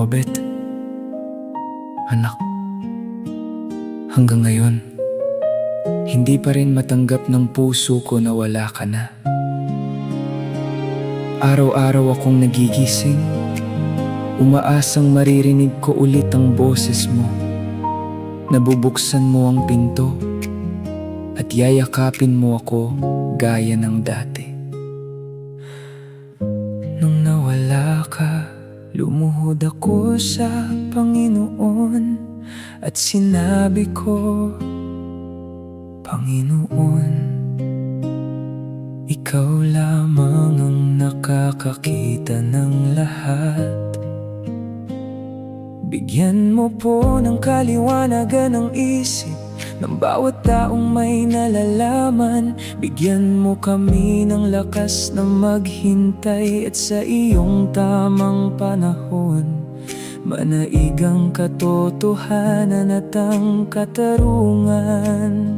Obet, anak, hanggang ngayon, hindi pa rin matanggap ng puso ko na wala ka na. Araw-araw akong nagigising, umaasang maririnig ko ulit ang boses mo. Nabubuksan mo ang pinto at yayakapin mo ako gaya ng dati. Nung nawala ka, lumuhod ako sa Panginoon at sinabi ko, Panginoon, ikaw lamang ang nakakakita ng lahat. Bigyan mo po ng kaliwanagan ang isip ng bawat taong may nalalaman. Bigyan mo kami ng lakas na maghintay at sa iyong tamang panahon manaigang katotohanan at ang katarungan.